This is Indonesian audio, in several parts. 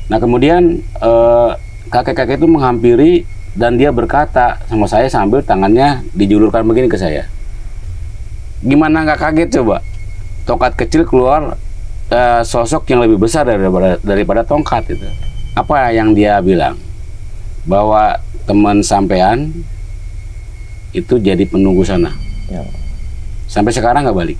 Nah kemudian kakek-kakek itu menghampiri dan dia berkata sama saya sambil tangannya dijulurkan begini ke saya. Gimana nggak kaget coba? Tongkat kecil keluar sosok yang lebih besar daripada tongkat itu. Apa yang dia bilang? Bahwa teman sampean itu jadi penunggu sana. Ya. Sampai sekarang nggak balik.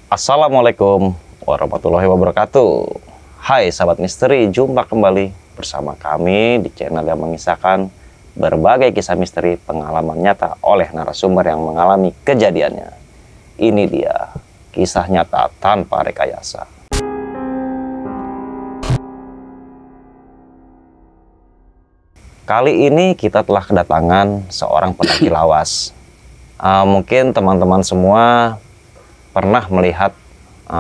Assalamualaikum warahmatullahi wabarakatuh. Hai sahabat misteri, jumpa kembali bersama kami di channel yang mengisahkan berbagai kisah misteri pengalaman nyata oleh narasumber yang mengalami kejadiannya. Ini dia kisah nyata tanpa rekayasa. Kali ini kita telah kedatangan seorang pendaki lawas. Mungkin teman-teman semua pernah melihat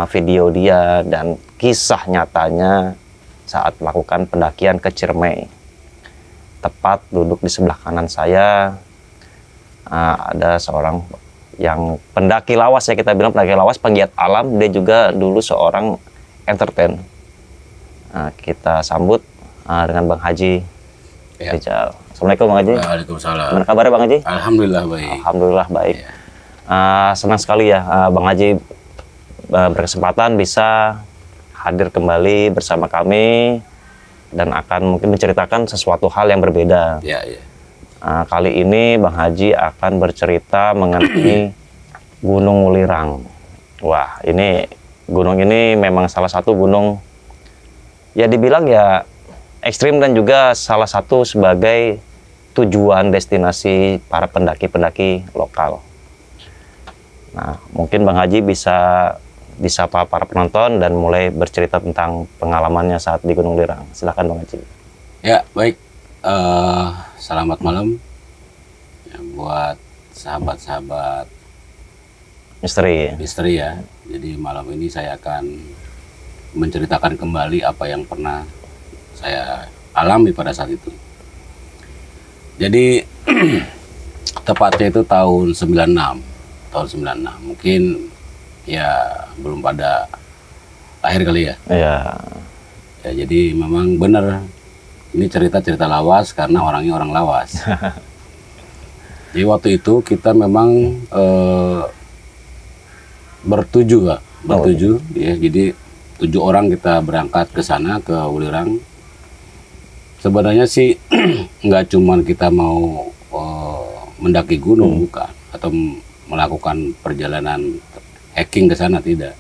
video dia dan kisah nyatanya saat melakukan pendakian ke Ciremai. Tepat duduk di sebelah kanan saya ada seorang yang pendaki lawas, ya kita bilang pendaki lawas, penggiat alam. Dia juga dulu seorang entertain. Kita sambut dengan Bang Haji Rizal. Assalamualaikum Bang Haji. Waalaikumsalam. Gimana kabarnya Bang Haji? Alhamdulillah baik. Alhamdulillah baik. Ya. Senang sekali ya Bang Haji berkesempatan bisa hadir kembali bersama kami dan akan mungkin menceritakan sesuatu hal yang berbeda. Ya, ya. Kali ini Bang Haji akan bercerita mengenai Gunung Wulirang. Wah, ini gunung ini memang salah satu gunung ya dibilang ya ekstrim dan juga salah satu sebagai tujuan destinasi para pendaki-pendaki lokal. Nah, mungkin Bang Haji bisa disapa para penonton dan mulai bercerita tentang pengalamannya saat di Gunung Lirang. Silakan Bang Haji. Ya, baik. Selamat malam ya, buat sahabat-sahabat misteri ya. Jadi malam ini saya akan menceritakan kembali apa yang pernah saya alami pada saat itu. Jadi tepatnya itu tahun 96. Mungkin ya belum pada lahir kali ya. Iya. Ya jadi memang benar ini cerita lawas karena orangnya orang lawas. Jadi waktu itu kita memang bertujuh ya. Jadi 7 orang kita berangkat ke sana ke Wulirang. Sebenarnya sih nggak cuman kita mau mendaki gunung bukan, atau melakukan perjalanan hiking ke sana, tidak.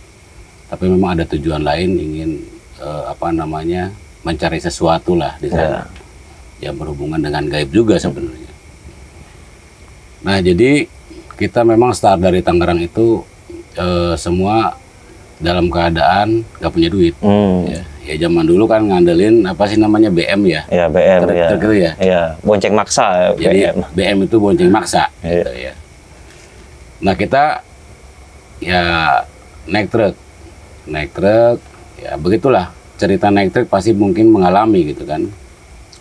Tapi memang ada tujuan lain, ingin mencari sesuatu lah di sana. Yang berhubungan dengan gaib juga sebenarnya. Nah, jadi kita memang start dari Tangerang itu semua dalam keadaan nggak punya duit. Ya zaman dulu kan ngandelin apa sih namanya BM ya? Iya, BM ya. Gitu ya. Iya, bonceng maksa. Jadi BM itu bonceng maksa gitu ya. Nah, kita ya naik truk ya begitulah cerita naik truk, pasti mungkin mengalami gitu kan,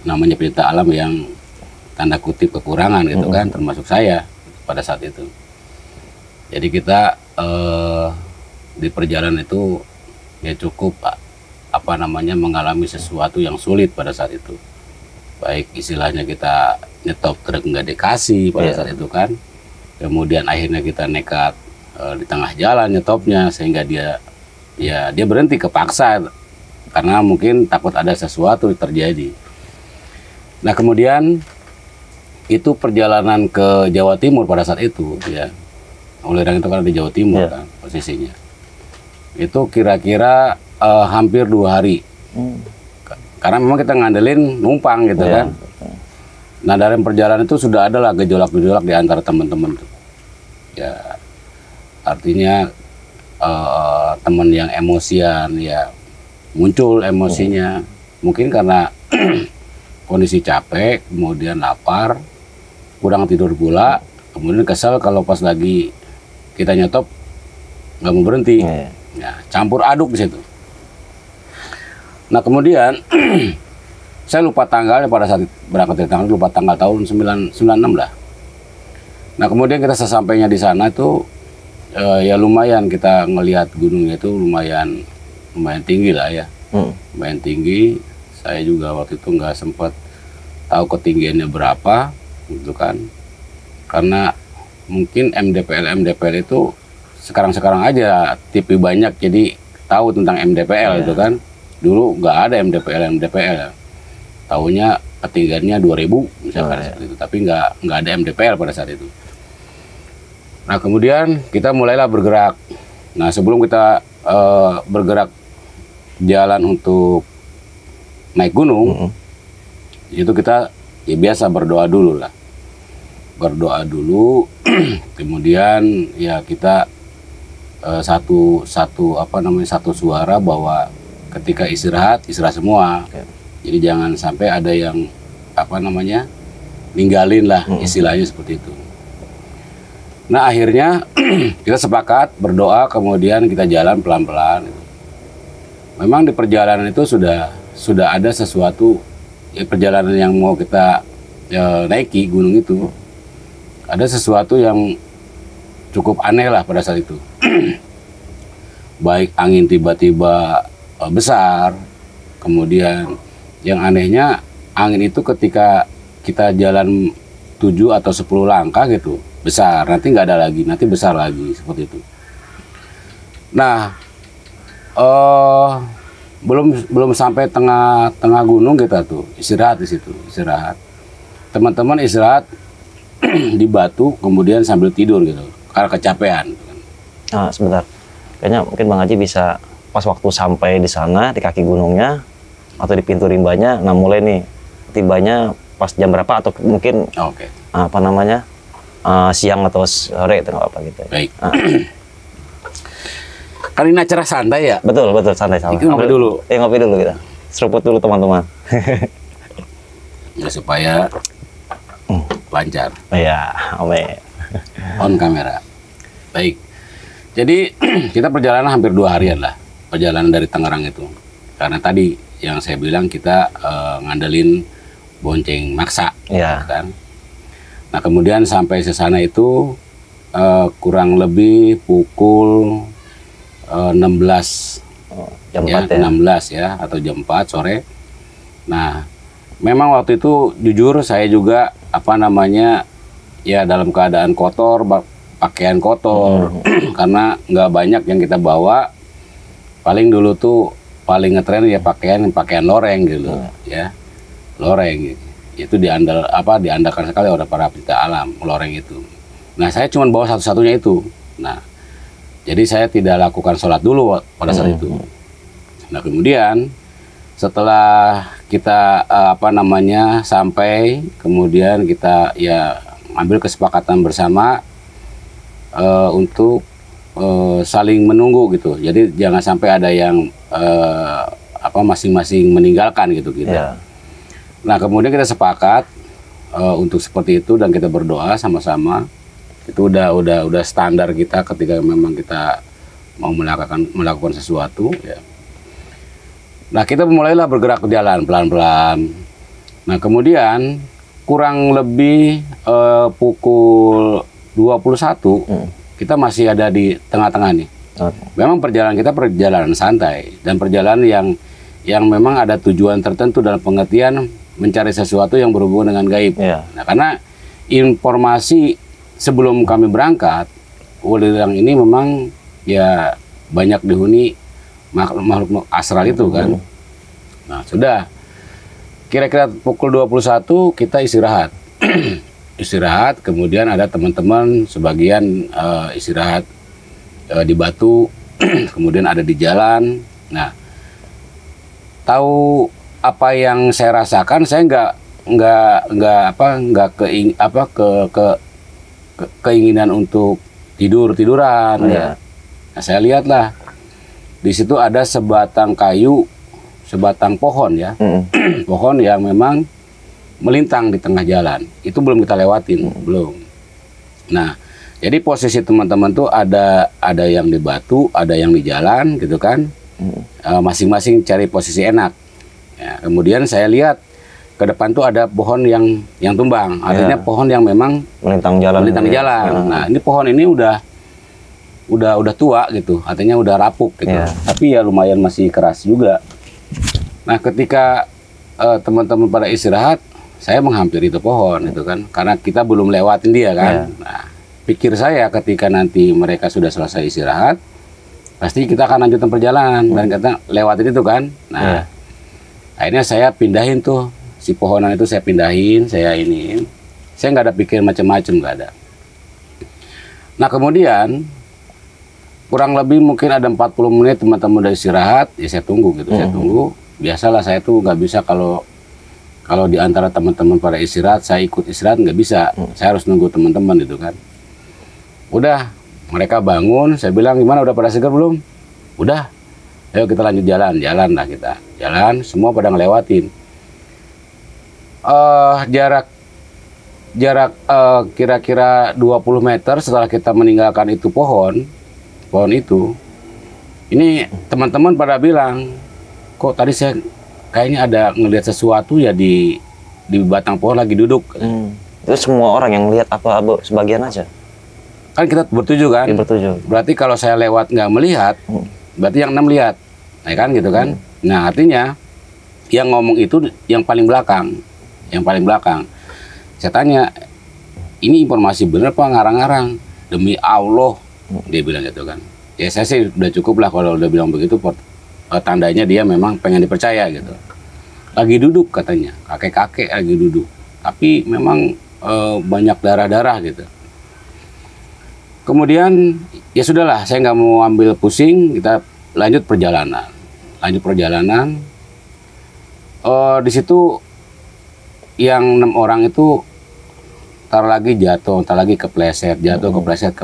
namanya pencipta alam yang tanda kutip kekurangan gitu kan, termasuk saya pada saat itu. Jadi kita di perjalanan itu ya cukup mengalami sesuatu yang sulit pada saat itu, baik istilahnya kita nyetop truk nggak dikasih pada saat itu kan. Kemudian akhirnya kita nekat di tengah jalan nyetopnya, sehingga dia berhenti kepaksa karena mungkin takut ada sesuatu terjadi. Nah, kemudian itu perjalanan ke Jawa Timur pada saat itu ya. Wulirang itu kan di Jawa Timur kan posisinya. Itu kira-kira hampir 2 hari. Karena memang kita ngandelin numpang gitu kan. Nah, dalam perjalanan itu sudah ada lah gejolak-gejolak di antara teman-teman tuh. Ya, artinya teman yang emosian ya, muncul emosinya. Mungkin karena kondisi capek, kemudian lapar, kurang tidur pula, kemudian kesel kalau pas lagi kita nyetop nggak mau berhenti. Ya, campur aduk di situ. Nah kemudian saya lupa tanggalnya pada saat berangkat dari tanggal, lupa tanggal tahun 96 lah. Nah kemudian kita sesampainya di sana itu ya lumayan kita ngelihat gunungnya itu lumayan tinggi lah ya, lumayan tinggi. Saya juga waktu itu nggak sempat tahu ketinggiannya berapa, gitu kan? Karena mungkin MDPL itu sekarang aja TV banyak jadi tahu tentang MDPL itu kan. Dulu nggak ada MDPL. Tahunya ketinggiannya 2000 misalkan seperti itu, tapi nggak ada MDPL pada saat itu. Nah kemudian kita mulailah bergerak. Nah sebelum kita bergerak jalan untuk naik gunung, itu kita ya biasa berdoa dulu lah. Berdoa dulu, kemudian ya kita satu suara bahwa ketika istirahat semua. Jadi jangan sampai ada yang ninggalin lah, istilahnya seperti itu. Nah akhirnya kita sepakat berdoa, kemudian kita jalan pelan-pelan. Memang di perjalanan itu sudah ada sesuatu, ya, perjalanan yang mau kita naiki gunung itu, ada sesuatu yang cukup aneh lah pada saat itu. Baik angin tiba-tiba besar, kemudian yang anehnya angin itu ketika kita jalan 7 atau 10 langkah gitu, besar, nanti nggak ada lagi, nanti besar lagi, seperti itu. Nah, belum sampai tengah gunung kita tuh istirahat di situ, teman-teman istirahat di batu, kemudian sambil tidur gitu karena kecapean. Sebentar, kayaknya mungkin Bang Haji bisa pas waktu sampai di sana di kaki gunungnya atau di pintu rimbanya, nah mulai nih tibanya pas jam berapa atau mungkin siang atau sore itu nggak apa gitu. Baik. Kali ini acara santai ya? Betul santai sama. Ngopi dulu. Ngopi dulu kita. Seruput dulu teman-teman. Ya supaya lancar. Iya, amin. On kamera. Baik. Jadi kita perjalanan hampir 2 harian lah. Perjalanan dari Tangerang itu. Karena tadi yang saya bilang kita ngandelin bonceng maksa. Iya. Kan? Nah kemudian sampai ke sana itu kurang lebih pukul 16 jam 4 ya, 16 ya, atau jam 4 sore. Nah memang waktu itu jujur saya juga ya dalam keadaan kotor, pakaian kotor, karena nggak banyak yang kita bawa. Paling dulu tuh paling ngetren ya pakaian loreng gitu, ya loreng itu diandalkan sekali oleh para pecinta alam, loreng itu. Nah saya cuma bawa satu-satunya itu. Nah jadi saya tidak lakukan sholat dulu pada saat itu. Nah kemudian setelah kita sampai, kemudian kita ya ambil kesepakatan bersama untuk saling menunggu gitu. Jadi jangan sampai ada yang masing-masing meninggalkan gitu kita. Yeah. Nah kemudian kita sepakat untuk seperti itu dan kita berdoa sama-sama. Itu udah standar kita ketika memang kita mau melakukan sesuatu ya. Nah kita mulailah bergerak ke jalan pelan-pelan. Nah kemudian kurang lebih pukul 21 kita masih ada di tengah-tengah nih. Memang perjalanan kita perjalanan santai dan perjalanan yang memang ada tujuan tertentu dalam pengertian mencari sesuatu yang berhubungan dengan gaib. Yeah. Nah karena informasi sebelum kami berangkat, Wulilang ini memang ya banyak dihuni makhluk astral itu kan. Nah sudah kira-kira pukul 21 kita istirahat. Istirahat, kemudian ada teman-teman sebagian istirahat di batu, kemudian ada di jalan. Nah tahu apa yang saya rasakan, saya nggak keinginan untuk tiduran. Ya. Nah, saya lihatlah di situ ada sebatang kayu, sebatang pohon ya, pohon yang memang melintang di tengah jalan. Itu belum kita lewatin, belum. Nah, jadi posisi teman-teman tuh ada yang di batu, ada yang di jalan gitu kan. Masing-masing cari posisi enak. Ya, kemudian saya lihat ke depan tuh ada pohon yang tumbang, artinya pohon yang memang melintang jalan. Melintang jalan. Nah, ini pohon ini udah tua gitu, artinya udah rapuk gitu. Tapi ya lumayan masih keras juga. Nah, ketika teman-teman pada istirahat, saya menghampiri itu pohon itu kan, karena kita belum lewatin dia kan. Nah, pikir saya ketika nanti mereka sudah selesai istirahat, pasti kita akan lanjutkan perjalanan dan kita lewatin itu kan. Nah, akhirnya saya pindahin tuh si pohonan itu, saya pindahin, saya iniin. Saya nggak ada pikir macam-macam, nggak ada. Nah, kemudian kurang lebih mungkin ada 40 menit teman-teman udah istirahat, ya saya tunggu gitu, saya tunggu. Biasalah saya tuh nggak bisa kalau di antara teman-teman pada istirahat, saya ikut istirahat nggak bisa. Saya harus nunggu teman-teman itu kan. Udah, mereka bangun, saya bilang gimana, udah pada segar belum? Udah, ayo kita lanjut jalan lah kita. Jalan, semua pada ngelewatin. Jarak kira-kira 20 meter setelah kita meninggalkan itu pohon itu, ini teman-teman pada bilang, kok tadi saya kayaknya ada ngelihat sesuatu ya di batang pohon lagi duduk. Itu semua orang yang lihat apa sebagian aja? Kan kita bertujuh kan? Bertujuh. Berarti kalau saya lewat nggak melihat, berarti yang 6 lihat, ya kan gitu kan? Nah, artinya yang ngomong itu yang paling belakang, Saya tanya, ini informasi bener apa ngarang-ngarang? Demi Allah, dia bilang gitu kan. Ya saya sih udah cukup lah kalau udah bilang begitu, tandanya dia memang pengen dipercaya gitu. Lagi duduk katanya, kakek-kakek lagi duduk, tapi memang banyak darah-darah gitu. Kemudian ya sudahlah, saya nggak mau ambil pusing, kita lanjut perjalanan. Di situ yang 6 orang itu tar lagi jatuh, tar lagi kepleset, jatuh, kepleset.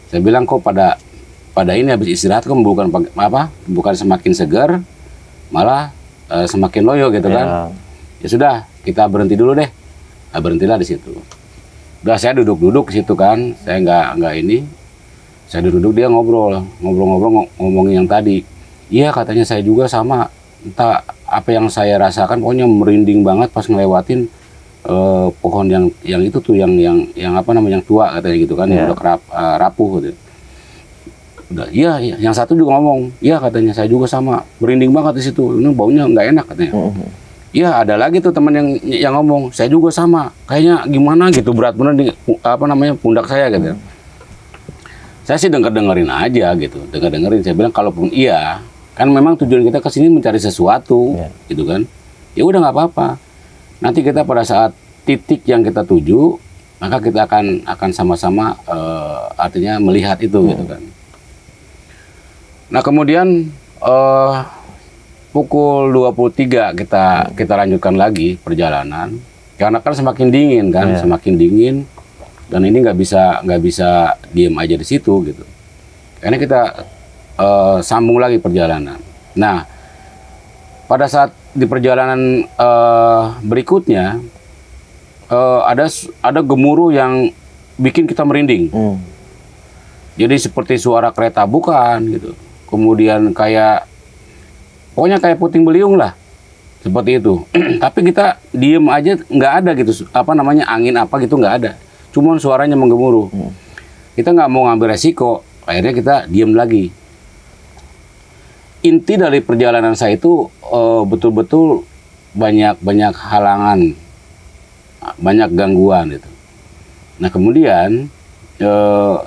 Saya bilang kok pada ini habis istirahat kok bukan semakin segar, malah semakin loyo gitu kan. Ya sudah, kita berhenti dulu deh. Nah, berhentilah di situ. Udah, saya duduk di situ kan. Saya nggak ini. Saya duduk, dia ngobrol ngomongin yang tadi. Iya, katanya saya juga sama. Entah apa yang saya rasakan, pokoknya merinding banget pas ngelewatin pohon yang itu tuh yang apa namanya, yang tua katanya gitu kan, yang udah rapuh gitu. Udah, iya, yang satu juga ngomong, iya katanya saya juga sama, merinding banget di situ, ini baunya nggak enak katanya. Iya, ada lagi tuh teman yang ngomong, saya juga sama, kayaknya gimana gitu, berat bener di pundak saya gitu. Saya sih dengerin aja gitu, dengerin. Saya bilang kalaupun iya, kan memang tujuan kita ke sini mencari sesuatu, gitu kan. Ya udah, nggak apa-apa. Nanti kita pada saat titik yang kita tuju, maka kita akan sama-sama artinya melihat itu, gitu kan. Nah, kemudian pukul 23 kita lanjutkan lagi perjalanan, karena kan semakin dingin kan, semakin dingin, dan ini nggak bisa diem aja di situ gitu. Karena kita sambung lagi perjalanan. Nah, pada saat di perjalanan berikutnya ada gemuruh yang bikin kita merinding. Jadi seperti suara kereta bukan gitu. Kemudian pokoknya kayak puting beliung lah, seperti itu. Tapi kita diem aja, nggak ada gitu, angin apa gitu nggak ada. Cuman suaranya menggemuruh. Kita nggak mau ngambil resiko, akhirnya kita diem lagi. Inti dari perjalanan saya itu betul-betul banyak halangan, banyak gangguan gitu. Nah, kemudian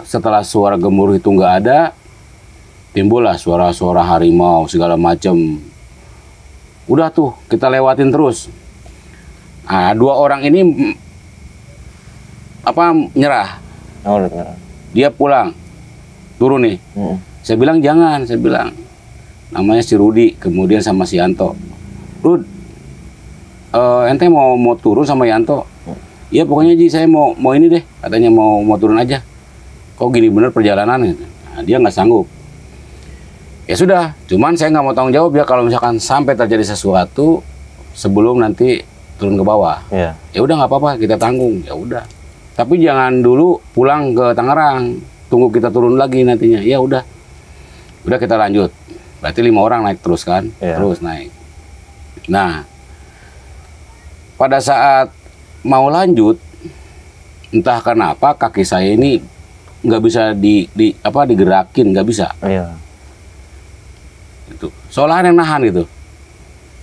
setelah suara gemuruh itu nggak ada, timbullah suara-suara harimau segala macam. Udah tuh kita lewatin terus. Nah, 2 orang ini nyerah. Dia pulang, turun nih. Saya bilang jangan, namanya si Rudi, kemudian sama si Yanto. Rud, ente mau turun sama Yanto? Iya, pokoknya Ji, saya mau ini deh, katanya mau turun aja. Kok gini bener perjalanan gitu. Nah, dia nggak sanggup. Ya sudah, cuman saya nggak mau tanggung jawab ya kalau misalkan sampai terjadi sesuatu sebelum nanti turun ke bawah. Iya. Ya udah nggak apa-apa, kita tanggung. Ya udah. Tapi jangan dulu pulang ke Tangerang, tunggu kita turun lagi nantinya. Ya udah kita lanjut. Berarti 5 orang naik terus kan, terus naik. Nah, pada saat mau lanjut, entah kenapa kaki saya ini nggak bisa digerakin, nggak bisa. Iya. Itu seolah yang nahan gitu,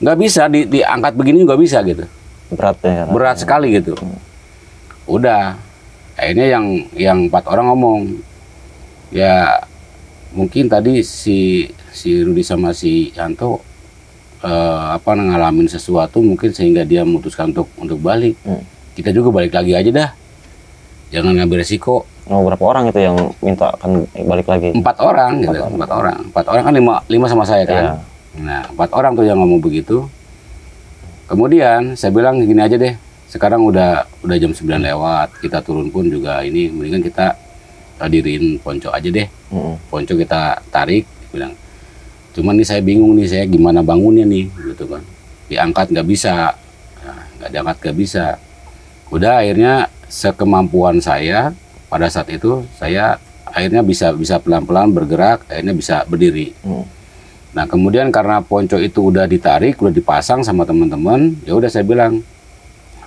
nggak bisa diangkat begini, nggak bisa gitu. Berat ya. Berat sekali gitu. Udah, akhirnya yang 4 orang ngomong, ya mungkin tadi si Rudi sama si Yanto ngalamin sesuatu mungkin sehingga dia memutuskan untuk balik. Kita juga balik lagi aja dah, jangan ngambil resiko. Oh, berapa orang itu yang minta akan balik lagi? 4 orang gitu. 4 orang kan 5 sama saya kan. Iya. Nah, 4 orang tuh yang ngomong begitu. Kemudian saya bilang gini aja deh, sekarang udah jam 9 lewat, kita turun pun juga ini mendingan kita diriin ponco aja deh. Ponco kita tarik, bilang. Cuman nih saya bingung nih, saya gimana bangunnya nih, gitu kan. Diangkat nggak bisa, nggak diangkat nggak bisa. Udah akhirnya sekemampuan saya pada saat itu saya akhirnya bisa pelan-pelan bergerak, akhirnya bisa berdiri. Nah kemudian karena ponco itu udah ditarik, udah dipasang sama teman-teman, ya udah saya bilang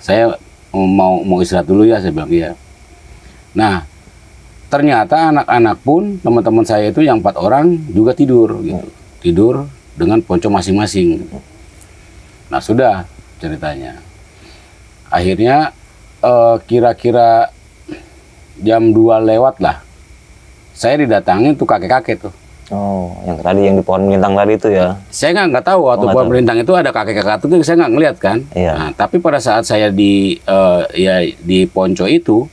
saya mau istirahat dulu ya, saya bilang iya. Nah ternyata anak-anak pun teman-teman saya itu yang 4 orang juga tidur gitu. Tidur dengan ponco masing-masing. Nah sudah ceritanya. Akhirnya kira-kira jam 2 lewat lah. Saya didatangin tuh kakek-kakek tuh. Oh, yang tadi yang di pohon melintang tadi itu ya? Saya nggak tahu waktu pohon melintang itu ada kakek-kakek itu, saya nggak ngeliat kan. Iya. Nah, tapi pada saat saya di ponco itu,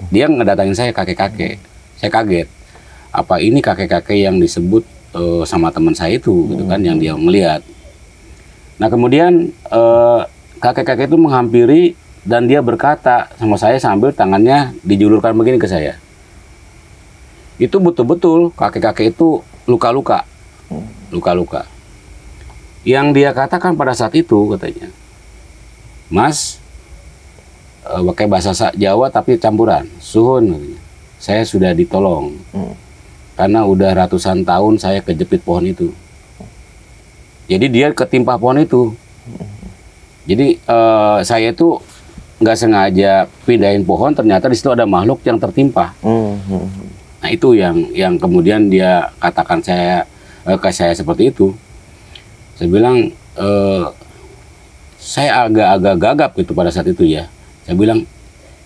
dia ngedatangin saya kakek-kakek. Saya kaget. Apa ini kakek-kakek yang disebut sama teman saya itu, gitu kan, yang dia melihat. Nah kemudian kakek-kakek itu menghampiri dan dia berkata sama saya sambil tangannya dijulurkan begini ke saya. Itu betul-betul kakek-kakek itu luka-luka. Yang dia katakan pada saat itu katanya, Mas, pakai bahasa Jawa tapi campuran, suhun katanya. Saya sudah ditolong. Karena udah ratusan tahun saya kejepit pohon itu. Jadi dia ketimpa pohon itu. Jadi saya itu nggak sengaja pindahin pohon, ternyata di situ ada makhluk yang tertimpa. Nah itu yang kemudian dia katakan ke saya seperti itu. Saya bilang saya agak gagap gitu pada saat itu ya. Saya bilang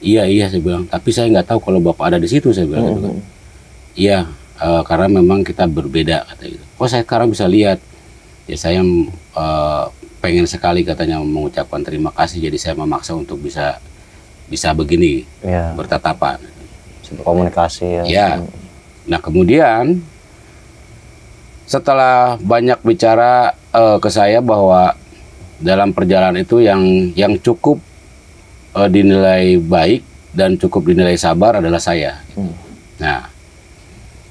iya saya bilang, tapi saya nggak tahu kalau Bapak ada di situ, saya bilang gitu kan. Iya. Karena memang kita berbeda kata gitu. Oh saya sekarang bisa lihat, ya saya pengen sekali katanya mengucapkan terima kasih, jadi saya memaksa untuk bisa begini bertatapan, komunikasi ya. Ya. Nah kemudian setelah banyak bicara ke saya bahwa dalam perjalanan itu yang cukup dinilai baik dan cukup dinilai sabar adalah saya. Nah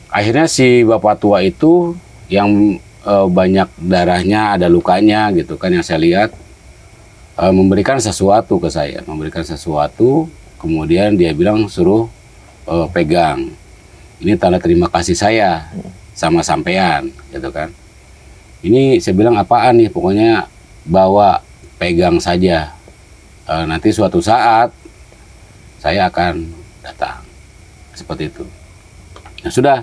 akhirnya si bapak tua itu yang banyak darahnya, ada lukanya gitu kan yang saya lihat, memberikan sesuatu ke saya, kemudian dia bilang suruh pegang. Ini tanda terima kasih saya sama sampean gitu kan. Ini saya bilang apaan nih, pokoknya bawa, pegang saja. Nanti suatu saat saya akan datang. Seperti itu. Nah sudah.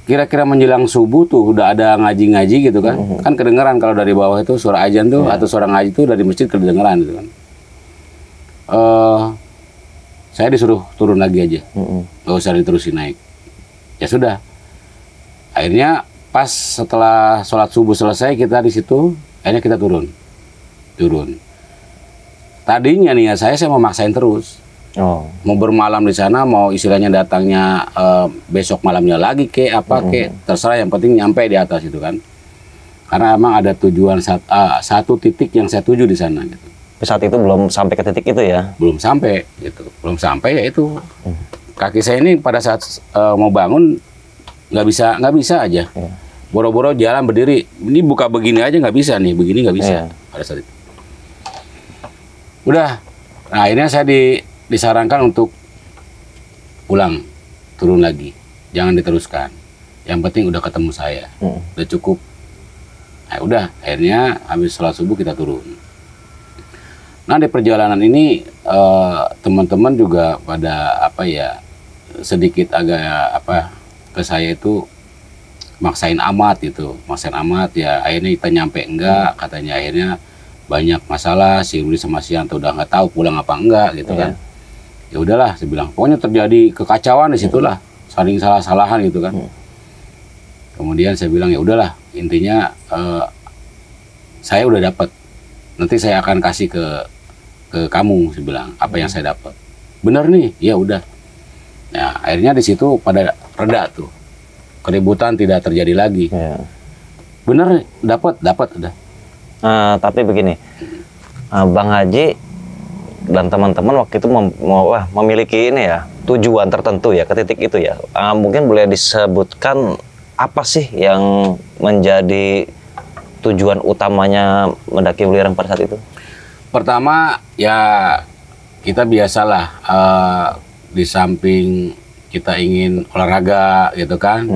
Kira-kira menjelang subuh tuh udah ada ngaji-ngaji gitu kan. Kan kedengeran kalau dari bawah itu suara azan tuh atau suara ngaji tuh dari masjid kedengeran gitu kan. Saya disuruh turun lagi aja. Nggak usah diterusin naik. Ya sudah. Akhirnya pas setelah sholat subuh selesai kita di situ, akhirnya kita turun. Tadinya nih ya saya mau maksain terus. Mau bermalam di sana, mau istilahnya datangnya besok malamnya lagi terserah, yang penting nyampe di atas itu kan. Karena emang ada tujuan satu titik yang saya tuju di sana gitu. Saat itu belum sampai ke titik itu ya? Belum sampai ya itu. Kaki saya ini pada saat mau bangun nggak bisa aja. Boro-boro jalan berdiri, ini buka begini aja nggak bisa nih, begini nggak bisa pada saat itu. Udah. Nah, akhirnya saya disarankan untuk pulang, turun lagi. Jangan diteruskan. Yang penting udah ketemu saya. Udah cukup. Nah, udah. Akhirnya habis sholat subuh kita turun. Nah, di perjalanan ini teman-teman juga pada apa ya, sedikit agak apa ke saya itu maksain amat gitu. Maksain amat ya, akhirnya kita nyampe enggak, katanya akhirnya banyak masalah, si Rudi sama si Yanto udah nggak tahu pulang apa enggak gitu kan. Ya udahlah, saya bilang pokoknya terjadi kekacauan di situlah, saling salah-salahan gitu kan. Kemudian saya bilang ya udahlah, intinya saya udah dapat, nanti saya akan kasih ke kamu, saya bilang apa yang saya dapat. Bener nih, ya udah. Nah, akhirnya di situ pada reda tuh, keributan tidak terjadi lagi. Bener, dapat udah. Tapi begini, Bang Haji dan teman-teman waktu itu memiliki ini ya, tujuan tertentu ya ke titik itu ya. Mungkin boleh disebutkan apa sih yang menjadi tujuan utamanya mendaki Welirang pada saat itu? Pertama ya kita biasalah di samping kita ingin olahraga gitu kan,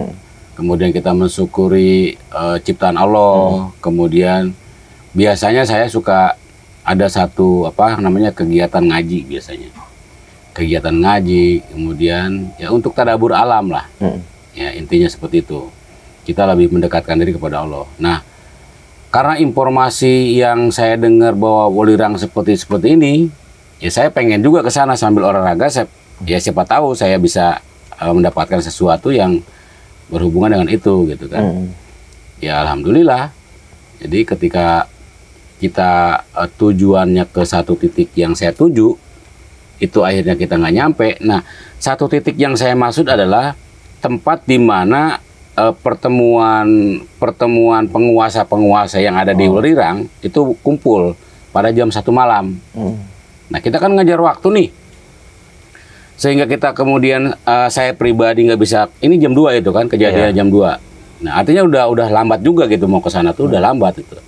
kemudian kita mensyukuri ciptaan Allah, kemudian biasanya saya suka ada satu apa namanya kegiatan ngaji biasanya. Kegiatan ngaji, kemudian ya untuk tadabbur alam lah. Ya intinya seperti itu. Kita lebih mendekatkan diri kepada Allah. Nah, karena informasi yang saya dengar bahwa Welirang seperti ini, ya saya pengen juga ke sana sambil olahraga. Ya siapa tahu saya bisa mendapatkan sesuatu yang berhubungan dengan itu gitu kan. Ya alhamdulillah. Jadi ketika kita tujuannya ke satu titik yang saya tuju, itu akhirnya kita nggak nyampe. Nah, satu titik yang saya maksud adalah tempat di mana pertemuan penguasa yang ada di Welirang itu kumpul pada jam 1 malam. Nah, kita kan ngajar waktu nih, sehingga kita kemudian saya pribadi nggak bisa. Ini jam 2 itu kan kejadian jam 2. Nah, artinya udah lambat juga gitu mau ke sana tuh udah lambat itu.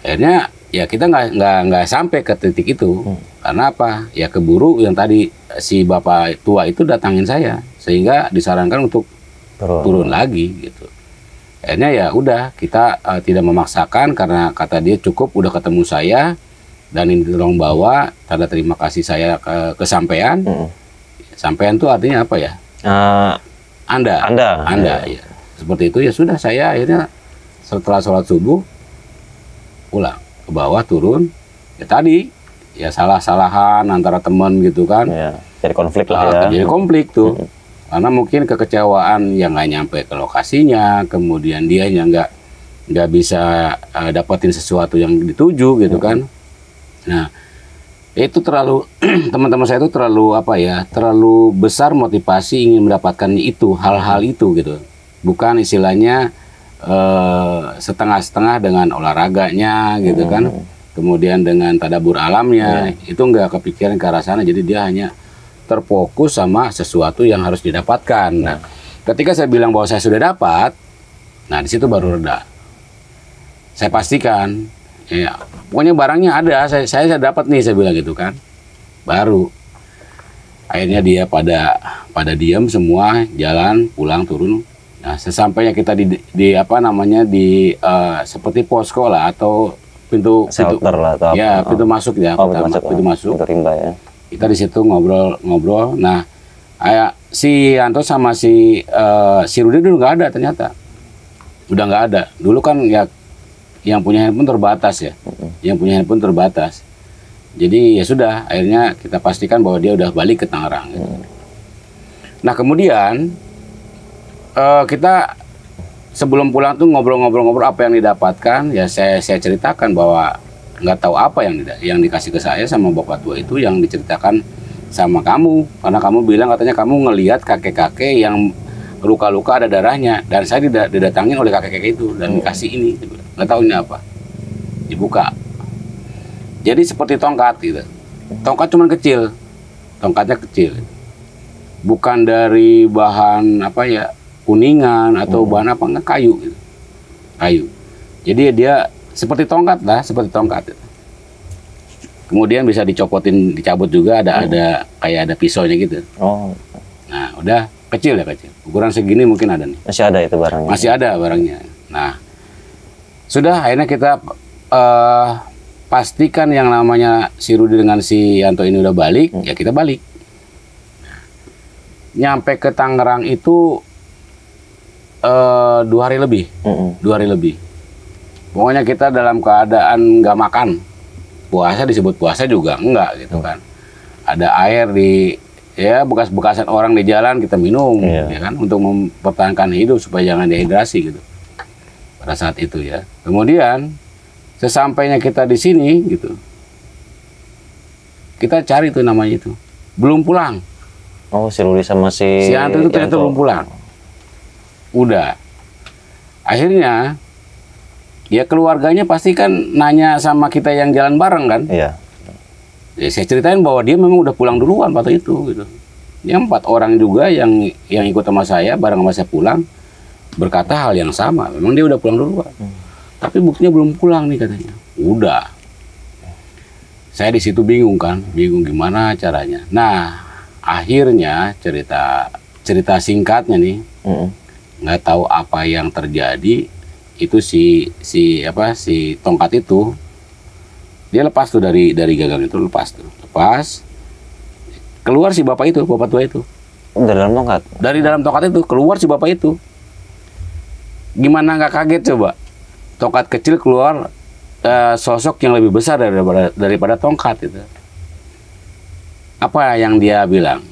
Akhirnya ya kita nggak sampai ke titik itu. Karena apa? Ya keburu yang tadi si bapak tua itu datangin saya, sehingga disarankan untuk turun lagi gitu. Akhirnya ya udah kita tidak memaksakan karena kata dia cukup udah ketemu saya dan ini tolong bawa tanda terima kasih saya ke sampean. Sampean itu artinya apa ya? Anda ya. Seperti itu ya sudah, saya akhirnya setelah sholat subuh pulang ke bawah, turun ya tadi ya salah-salahan antara teman gitu kan ya, jadi konflik lah ya, jadi konflik tuh karena mungkin kekecewaan yang nggak nyampe ke lokasinya, kemudian dia yang nggak bisa dapetin sesuatu yang dituju gitu kan. Nah itu terlalu teman-teman saya itu terlalu apa ya, terlalu besar motivasi ingin mendapatkan itu, hal-hal itu gitu, bukan istilahnya setengah-setengah dengan olahraganya gitu kan, kemudian dengan tadabbur alamnya, itu nggak kepikiran ke arah sana, jadi dia hanya terfokus sama sesuatu yang harus didapatkan. Nah, ketika saya bilang bahwa saya sudah dapat, nah di situ baru reda. Saya pastikan, ya pokoknya barangnya ada, saya dapat nih, saya bilang gitu kan, baru akhirnya dia pada diam semua, jalan pulang turun. Nah, sesampainya kita di apa namanya di seperti posko lah atau pintu shelter lah atau ya pintu masuk ya, pintu masuk. Pintu rimba ya. Kita di situ ngobrol. Nah, si Yanto sama si Rudi dulu nggak ada ternyata. Udah nggak ada. Dulu kan ya yang punya handphone terbatas ya. Yang punya handphone terbatas. Jadi ya sudah, akhirnya kita pastikan bahwa dia udah balik ke Tangerang. Gitu. Nah, kemudian kita sebelum pulang tuh ngobrol-ngobrol apa yang didapatkan, ya saya ceritakan bahwa nggak tahu apa yang dikasih ke saya sama bapak tua itu yang diceritakan sama kamu, karena kamu bilang katanya kamu ngelihat kakek-kakek yang luka-luka ada darahnya, dan saya didatangin oleh kakek-kakek itu dan dikasih ini, nggak tahu ini apa, dibuka, jadi seperti tongkat gitu, tongkat cuman kecil, tongkatnya kecil, bukan dari bahan apa ya, kuningan atau bahan apa, enggak, kayu gitu. Kayu. Jadi dia seperti tongkat lah, seperti tongkat. Kemudian bisa dicopotin, dicabut juga, ada kayak ada pisaunya gitu. Oh. Nah, udah kecil ya, kecil. Ukuran segini mungkin ada nih. Masih ada itu barangnya? Masih ada barangnya. Nah, sudah akhirnya kita pastikan yang namanya si Rudi dengan si Yanto ini udah balik, ya kita balik. Nyampe ke Tangerang itu 2 hari lebih. 2 hari lebih. Pokoknya kita dalam keadaan nggak makan. Puasa disebut puasa juga enggak gitu kan. Ada air di ya bekas-bekasan orang di jalan kita minum ya kan untuk mempertahankan hidup supaya jangan dehidrasi gitu. Pada saat itu ya. Kemudian sesampainya kita di sini gitu. Kita cari tuh namanya itu. Belum pulang. Oh, si Rudi sama si Yanto itu ternyata belum pulang. Udah. Akhirnya ya keluarganya pasti kan nanya sama kita yang jalan bareng kan. Iya. Ya, saya ceritain bahwa dia memang udah pulang duluan waktu itu gitu. Dia 4 orang juga yang ikut sama saya bareng sama saya pulang berkata hal yang sama. Memang dia udah pulang duluan. Tapi buktinya belum pulang nih katanya. Udah. Saya di situ bingung kan, bingung gimana caranya. Nah, akhirnya cerita singkatnya nih. Nggak tahu apa yang terjadi. Itu si tongkat itu dia lepas tuh dari gagang itu, lepas keluar si bapak tua itu dari dalam tongkat. Dari dalam tongkat itu keluar si bapak itu. Gimana nggak kaget coba, tongkat kecil keluar sosok yang lebih besar daripada tongkat itu. Apa yang dia bilang?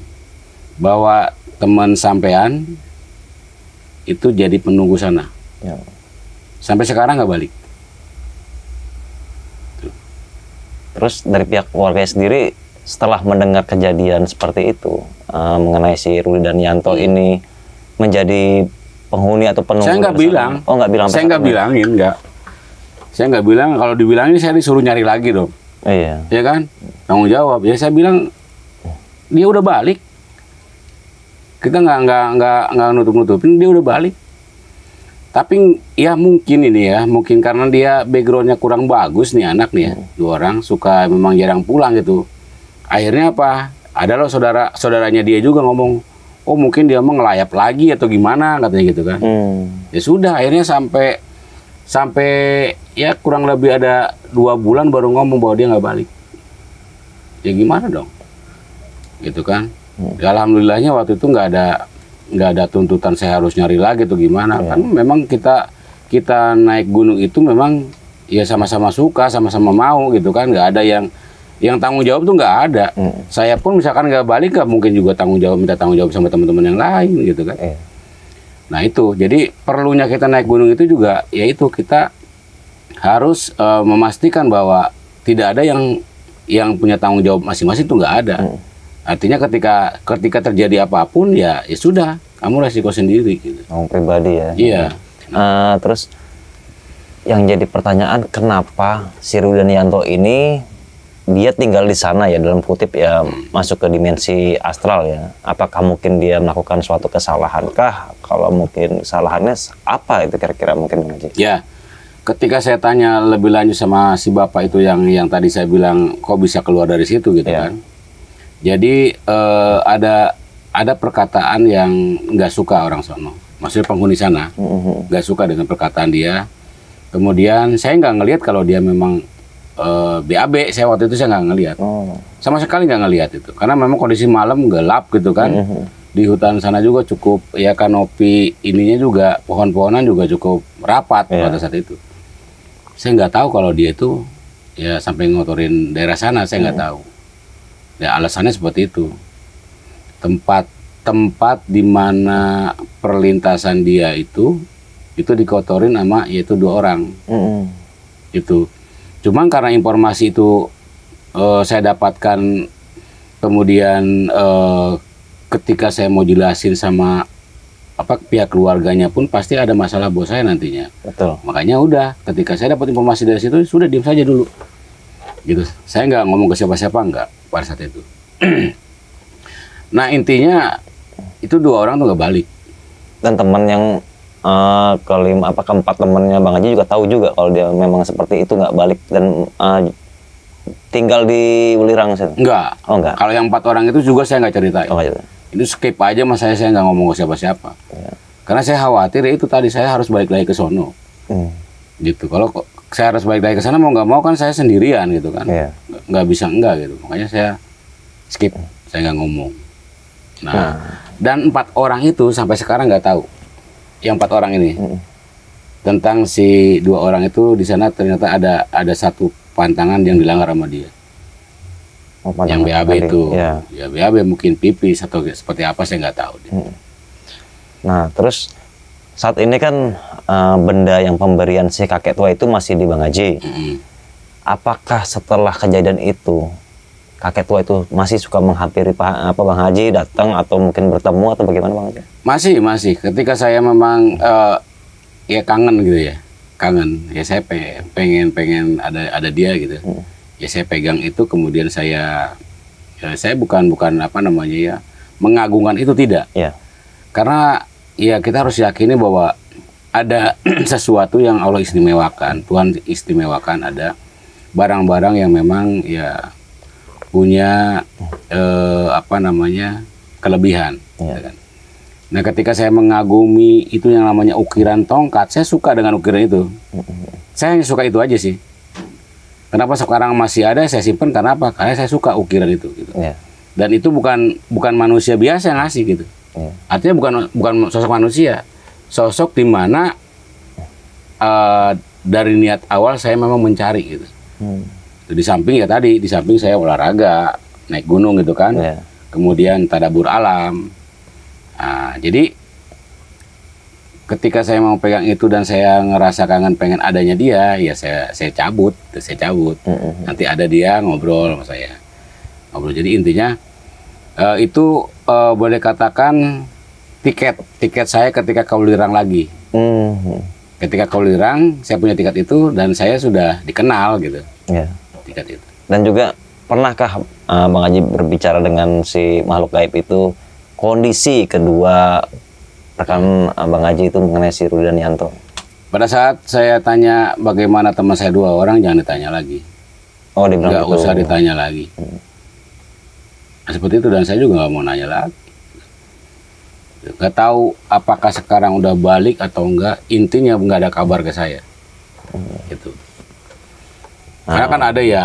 Bahwa teman sampean itu jadi penunggu sana ya. Sampai sekarang nggak balik. Terus dari pihak keluarga sendiri setelah mendengar kejadian seperti itu mengenai si Rudi dan Yanto ini menjadi penghuni atau penunggu. Saya nggak bilang. Oh, nggak bilang. Saya nggak bilangin, nggak. Saya nggak bilang. Kalau dibilangin saya disuruh nyari lagi dong. Iya. Ya kan? Tanggung jawab. Ya saya bilang dia udah balik. Kita nggak nutup-nutupin, dia udah balik. Tapi ya mungkin ini ya, mungkin karena dia backgroundnya kurang bagus nih anak nih ya, 2 orang suka memang jarang pulang gitu. Akhirnya apa? Ada loh saudaranya dia juga ngomong, oh mungkin dia mau ngelayap lagi atau gimana katanya gitu kan. Ya sudah, akhirnya sampai ya kurang lebih ada 2 bulan baru ngomong bahwa dia nggak balik. Ya gimana dong? Gitu kan. Ya, alhamdulillahnya waktu itu nggak ada tuntutan saya harus nyari lagi tuh gimana. Kan memang kita naik gunung itu memang ya sama-sama suka, sama-sama mau gitu kan. Nggak ada yang tanggung jawab tuh nggak ada. Saya pun misalkan nggak balik, nggak mungkin juga minta tanggung jawab sama teman-teman yang lain gitu kan. Nah itu, jadi perlunya kita naik gunung itu juga yaitu kita harus memastikan bahwa tidak ada yang punya tanggung jawab masing-masing, itu nggak ada. Artinya ketika terjadi apapun ya sudah, kamu resiko sendiri gitu. Pribadi ya. Iya. Terus yang jadi pertanyaan, kenapa si Rudi dan Yanto ini dia tinggal di sana ya, dalam kutip ya, masuk ke dimensi astral ya. Apakah mungkin dia melakukan suatu kesalahankah? Kalau mungkin kesalahannya apa itu kira-kira mungkin? Ya. Ketika saya tanya lebih lanjut sama si bapak itu yang tadi saya bilang kok bisa keluar dari situ gitu kan. Jadi ada perkataan yang nggak suka orang sono, maksudnya penghuni sana nggak suka dengan perkataan dia. Kemudian saya nggak ngelihat kalau dia memang BAB. Saya waktu itu saya nggak ngelihat, sama sekali nggak ngelihat itu, karena memang kondisi malam gelap gitu kan. Di hutan sana juga cukup ya, kanopi ininya juga, pohon-pohonan juga cukup rapat pada saat itu. Saya nggak tahu kalau dia itu ya sampai ngotorin daerah sana, saya nggak tahu. Ya alasannya seperti itu. Tempat di mana perlintasan dia itu dikotorin sama yaitu 2 orang. Itu. Cuman karena informasi itu saya dapatkan kemudian ketika saya mau jelasin sama pihak keluarganya pun pasti ada masalah bos saya nantinya. Betul. Makanya udah, ketika saya dapat informasi dari situ sudah diam saja dulu. Gitu. Saya nggak ngomong ke siapa-siapa, nggak pada saat itu. Nah intinya itu 2 orang tuh nggak balik. Dan teman yang keempat temannya Bang Haji juga tahu juga kalau dia memang seperti itu nggak balik, dan tinggal di Welirang sih? Enggak. Oh enggak. Kalau yang 4 orang itu juga saya nggak ceritain. Oh gitu. Itu skip aja mas, saya nggak ngomong ke siapa-siapa. Ya. Karena saya khawatir ya itu tadi, saya harus balik lagi ke sono. Gitu. Kalau saya harus balik lagi ke sana mau nggak mau kan saya sendirian gitu kan. Iya. Nggak bisa enggak gitu. Makanya saya skip, saya nggak ngomong. Nah, dan 4 orang itu sampai sekarang nggak tahu. Yang 4 orang ini tentang si 2 orang itu di sana ternyata ada satu pantangan yang dilanggar sama dia. Oh, Yang BAB tadi. itu, Ya. ya BAB mungkin pipis atau seperti apa saya nggak tahu. Nah, terus saat ini kan benda yang pemberian si kakek tua itu masih di Bang Haji. Apakah setelah kejadian itu kakek tua itu masih suka menghampiri Bang Haji, datang atau mungkin bertemu atau bagaimana Bang Haji? Masih. Ketika saya memang ya kangen gitu ya, kangen. Ya saya pengen ada dia gitu. Ya saya pegang itu, kemudian saya bukan apa namanya ya, mengagungkan itu tidak. Ya. Karena ya kita harus yakini bahwa ada sesuatu yang Allah istimewakan, Tuhan istimewakan, ada barang-barang yang memang ya punya apa namanya kelebihan. Ya. Kan? Nah ketika saya mengagumi itu yang namanya ukiran tongkat, saya suka dengan ukiran itu. Saya hanya suka itu aja sih. Kenapa sekarang masih ada saya simpan, karena apa? Karena saya suka ukiran itu. Gitu. Ya. Dan itu bukan manusia biasa yang ngasih gitu. Ya. Artinya bukan sosok manusia, sosok di mana dari niat awal saya memang mencari gitu. Di samping ya tadi, di samping saya olahraga, naik gunung gitu kan, Ya. kemudian tadabur alam. Nah, jadi ketika saya mau pegang itu dan saya ngerasa kangen pengen adanya dia, ya saya cabut. Nanti ada dia ngobrol sama saya, ngobrol. Jadi intinya itu boleh katakan tiket saya ketika ke Welirang lagi. Ketika ke Welirang saya punya tiket itu dan saya sudah dikenal gitu. Ya. Tiket itu. Dan juga pernahkah Bang Haji berbicara dengan si makhluk gaib itu, kondisi kedua rekan Bang Haji itu mengenai si Rudi dan Yanto? Pada saat saya tanya bagaimana teman saya 2 orang, jangan ditanya lagi. Oh, dibilang Nggak gitu. usah ditanya lagi. Nah, seperti itu, dan saya juga nggak mau nanya lagi. Nggak tahu apakah sekarang udah balik atau enggak. Intinya nggak ada kabar ke saya. Gitu. Karena kan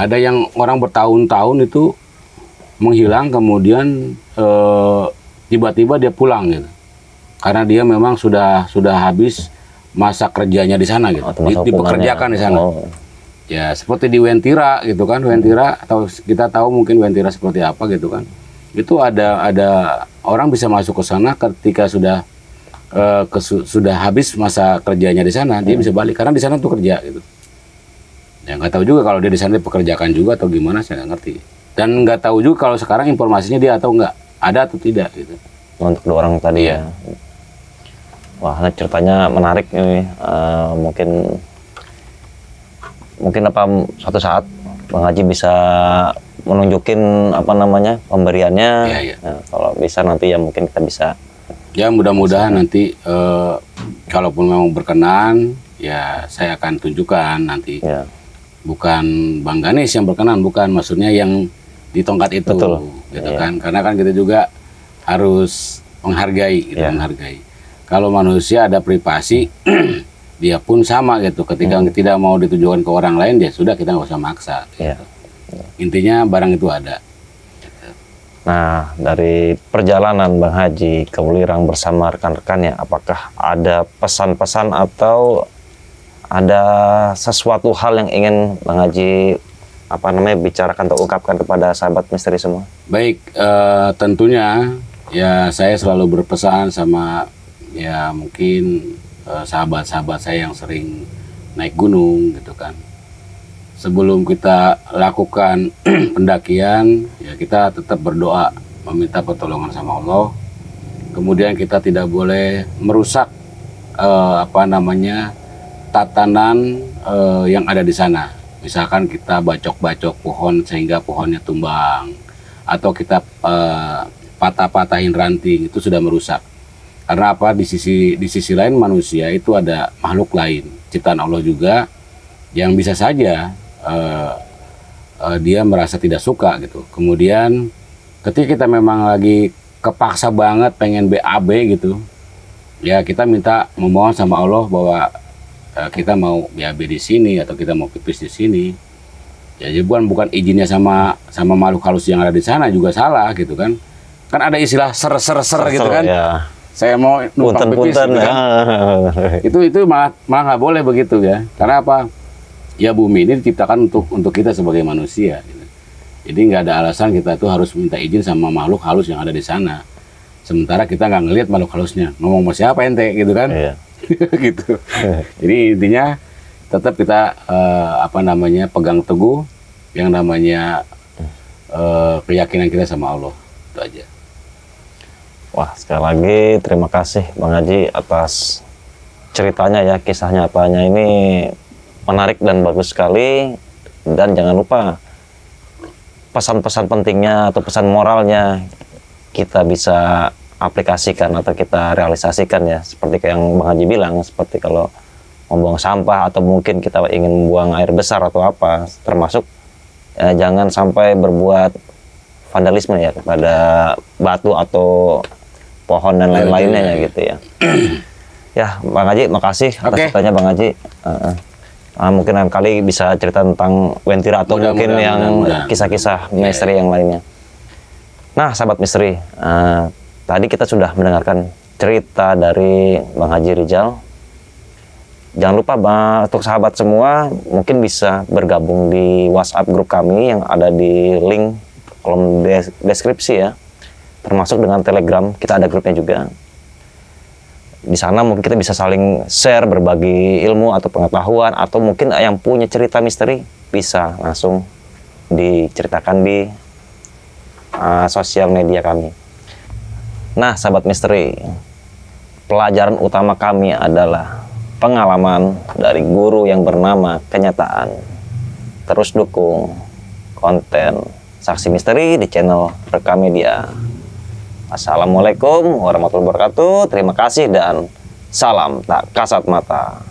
ada yang orang bertahun-tahun itu menghilang, kemudian tiba-tiba dia pulang gitu. Karena dia memang sudah habis masa kerjanya di sana gitu. Dipekerjakan di sana. Oh. Ya seperti di Wentira gitu kan, Wentira, atau kita tahu mungkin Wentira seperti apa gitu kan. Itu ada orang bisa masuk ke sana ketika sudah habis masa kerjanya di sana, dia bisa balik karena di sana tuh kerja gitu. Ya nggak tahu juga kalau dia di sana dipekerjakan juga atau gimana, saya nggak ngerti. Dan nggak tahu juga kalau sekarang informasinya dia atau nggak ada atau tidak gitu. Untuk 2 orang tadi ya. Wah, nah ceritanya menarik ini. Mungkin apa suatu saat Bang Haji bisa menunjukin apa namanya pemberiannya. Iya. Nah, kalau bisa nanti ya mungkin kita bisa. Ya mudah-mudahan nanti kalaupun memang berkenan, ya saya akan tunjukkan nanti. Ya. Bukan Bang Ganesh yang berkenan, bukan, maksudnya yang di tongkat itu. Betul. Gitu Iya. kan. Karena kan kita juga harus menghargai gitu, Iya. menghargai. Kalau manusia ada privasi, dia pun sama gitu. Ketika tidak mau ditujukan ke orang lain, ya sudah, kita nggak usah maksa. Gitu. Iya. Intinya barang itu ada. Nah, dari perjalanan Bang Haji ke Welirang bersama rekan-rekannya, apakah ada pesan-pesan atau ada sesuatu hal yang ingin Bang Haji bicarakan atau ungkapkan kepada sahabat misteri semua? Baik, tentunya ya saya selalu berpesan sama ya mungkin sahabat-sahabat saya yang sering naik gunung gitu kan. Sebelum kita lakukan pendakian, ya kita tetap berdoa, meminta pertolongan sama Allah. Kemudian kita tidak boleh merusak tatanan yang ada di sana. Misalkan kita bacok-bacok pohon sehingga pohonnya tumbang, atau kita patah-patahin ranting, itu sudah merusak. Karena apa? Di sisi lain manusia itu ada makhluk lain, ciptaan Allah juga, yang bisa saja dia merasa tidak suka gitu. Kemudian ketika kita memang lagi kepaksa banget pengen BAB gitu, ya kita minta memohon sama Allah bahwa kita mau BAB di sini atau kita mau pipis di sini. Jadi bukan izinnya sama makhluk halus yang ada di sana juga salah gitu kan. Kan ada istilah ser gitu kan. Ya. Saya mau numpang pipis gitu kan. Itu malah nggak boleh begitu ya. Karena apa? Ya bumi ini diciptakan untuk kita sebagai manusia gitu. Jadi nggak ada alasan kita tuh harus minta izin sama makhluk halus yang ada di sana. Sementara kita nggak ngelihat makhluk halusnya. Ngomong sama siapa ente gitu kan. Iya. Gitu. Jadi intinya tetap kita pegang teguh yang namanya keyakinan kita sama Allah. Itu aja. Wah, sekali lagi terima kasih Bang Haji atas ceritanya ya, kisah nyatanya ini menarik dan bagus sekali. Dan jangan lupa pesan-pesan pentingnya atau pesan moralnya kita bisa aplikasikan atau kita realisasikan ya, seperti yang Bang Haji bilang, seperti kalau membuang sampah atau mungkin kita ingin membuang air besar atau apa, termasuk jangan sampai berbuat vandalisme ya kepada batu atau pohon dan lain-lainnya ya gitu ya. Ya Bang Haji, makasih atas ceritanya Bang Haji. Mungkin lain kali bisa cerita tentang Wentira atau mungkin yang kisah-kisah misteri yang lainnya. Nah sahabat misteri, tadi kita sudah mendengarkan cerita dari Bang Haji Rizal. Jangan lupa untuk sahabat semua mungkin bisa bergabung di WhatsApp grup kami yang ada di link kolom deskripsi ya. Termasuk dengan Telegram, kita ada grupnya juga. Di sana mungkin kita bisa saling share, berbagi ilmu atau pengetahuan, atau mungkin yang punya cerita misteri bisa langsung diceritakan di sosial media kami. Nah, sahabat misteri, pelajaran utama kami adalah pengalaman dari guru yang bernama kenyataan. Terus dukung konten Saksi Misteri di channel Rekam Media. Assalamualaikum warahmatullahi wabarakatuh. Terima kasih dan salam tak kasat mata.